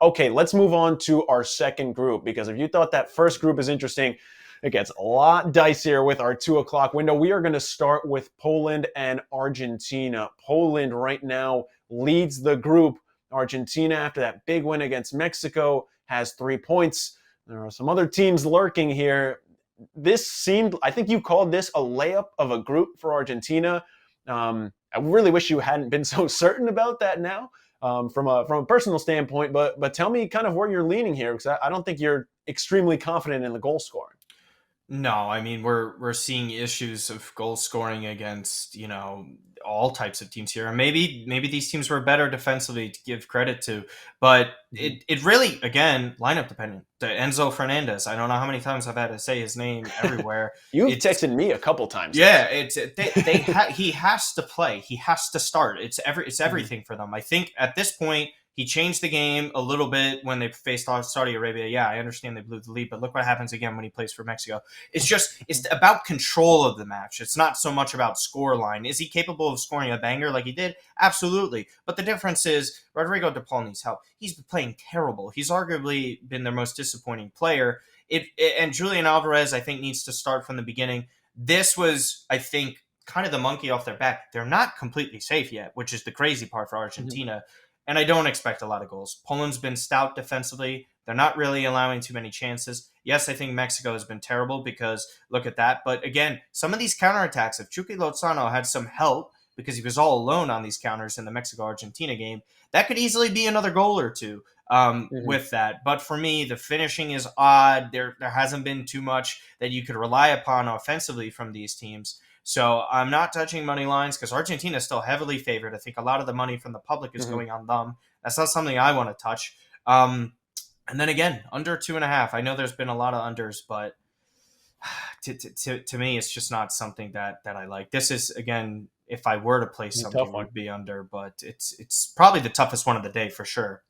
Okay, let's move on to our second group, because if you thought that first group is interesting, it gets a lot dicier with our 2 o'clock window. We are going to start with Poland and Argentina. Poland right now leads the group. Argentina, after that big win against Mexico, has 3 points. There are some other teams lurking here. This seemed, I think you called this a layup of a group for Argentina. I really wish you hadn't been so certain about that now, from a personal standpoint. But tell me kind of where you're leaning here, because I don't think you're extremely confident in the goal scoring. No, I mean we're seeing issues of goal scoring against all types of teams here, and maybe these teams were better defensively to give credit to, but it really, again, lineup dependent. The Enzo Fernandez, I don't know how many times I've had to say his name everywhere. You've texted me a couple times. Yeah, he has to play. He has to start. It's everything for them. I think at this point, he changed the game a little bit when they faced Saudi Arabia. Yeah, I understand they blew the lead, but look what happens again when he plays for Mexico. It's about control of the match. It's not so much about scoreline. Is he capable of scoring a banger like he did? Absolutely. But the difference is Rodrigo de Paul needs help. He's been playing terrible. He's arguably been their most disappointing player. And Julian Alvarez, I think, needs to start from the beginning. This was, I think, kind of the monkey off their back. They're not completely safe yet, which is the crazy part for Argentina. Mm-hmm. And I don't expect a lot of goals. Poland's been stout defensively. They're not really allowing too many chances. Yes, I think Mexico has been terrible because look at that. But again, some of these counterattacks, if Chucky Lozano had some help because he was all alone on these counters in the Mexico-Argentina game, that could easily be another goal or two with that. But for me, the finishing is odd. There hasn't been too much that you could rely upon offensively from these teams. So I'm not touching money lines because Argentina is still heavily favored. I think a lot of the money from the public is going on them. That's not something I want to touch. And then again, under 2.5. I know there's been a lot of unders, but to me, it's just not something that I like. This is, again, if I were to play something, it would be under, but it's probably the toughest one of the day for sure.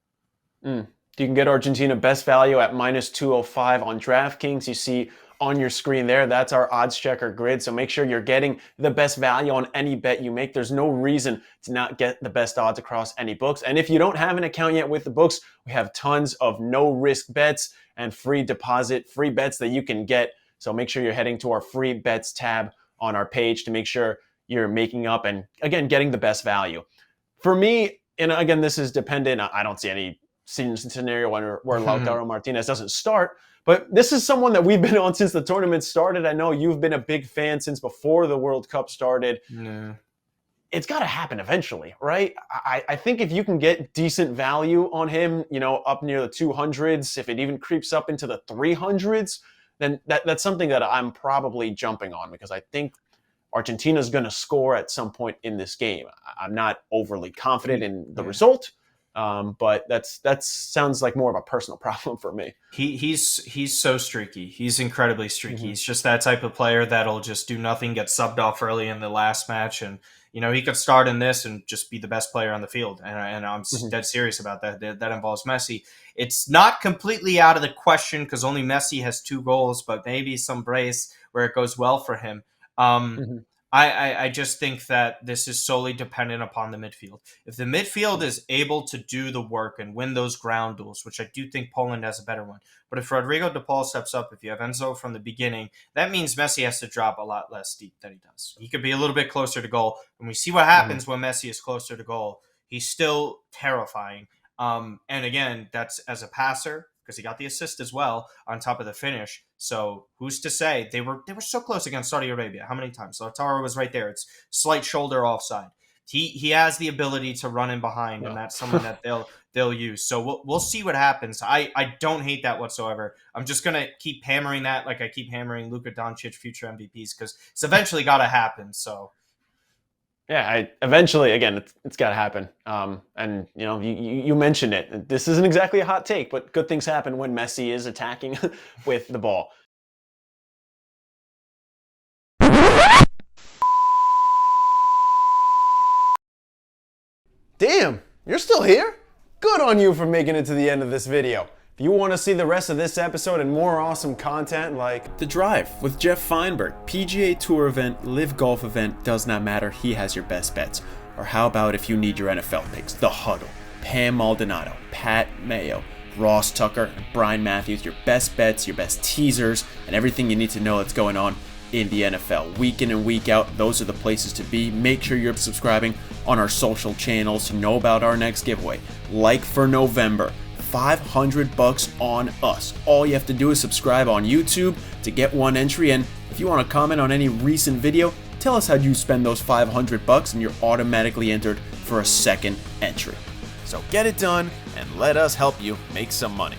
You can get Argentina best value at -205 on DraftKings. You see on your screen there, that's our OddsChecker grid. So make sure you're getting the best value on any bet you make. There's no reason to not get the best odds across any books. And if you don't have an account yet with the books, we have tons of no risk bets and free deposit, free bets that you can get. So make sure you're heading to our free bets tab on our page to make sure you're making up and, again, getting the best value. For me, and again, this is dependent. I don't see any scenario where Lautaro Martinez doesn't start. But this is someone that we've been on since the tournament started. I know you've been a big fan since before the World Cup started. Yeah. It's got to happen eventually, right? I think if you can get decent value on him, up near the 200s, if it even creeps up into the 300s, then that's something that I'm probably jumping on, because I think Argentina's going to score at some point in this game. I'm not overly confident in the result. But that sounds like more of a personal problem for me. He's so streaky. He's incredibly streaky. He's just that type of player that'll just do nothing, get subbed off early in the last match, and he could start in this and just be the best player on the field. And I'm dead serious about that. That involves Messi. It's not completely out of the question because only Messi has 2 goals, but maybe some brace where it goes well for him. I just think that this is solely dependent upon the midfield. If the midfield is able to do the work and win those ground duels, which I do think Poland has a better one, but if Rodrigo de Paul steps up, if you have Enzo from the beginning, that means Messi has to drop a lot less deep than he does. He could be a little bit closer to goal. And we see what happens when Messi is closer to goal. He's still terrifying. And again, that's as a passer, because he got the assist as well on top of the finish. So who's to say? They were so close against Saudi Arabia. How many times? Lautaro was right there. It's slight shoulder offside. He has the ability to run in behind, and that's someone that they'll use. So we'll see what happens. I don't hate that whatsoever. I'm just gonna keep hammering that like I keep hammering Luka Doncic future MVPs, because it's eventually got to happen. So. Yeah, eventually, again, it's got to happen. And, you mentioned it. This isn't exactly a hot take, but good things happen when Messi is attacking with the ball. Damn, you're still here? Good on you for making it to the end of this video. If you want to see the rest of this episode and more awesome content like The Drive with Jeff Feinberg, PGA Tour event, Live Golf event, does not matter, he has your best bets. Or how about if you need your NFL picks, The Huddle, Pam Maldonado, Pat Mayo, Ross Tucker and Brian Matthews, your best bets, your best teasers, and everything you need to know that's going on in the NFL. Week in and week out, those are the places to be. Make sure you're subscribing on our social channels to know about our next giveaway. Like for November, $500 on us. All you have to do is subscribe on YouTube to get one entry, and if you want to comment on any recent video, tell us how you spend those $500 and you're automatically entered for a second entry. So get it done and let us help you make some money.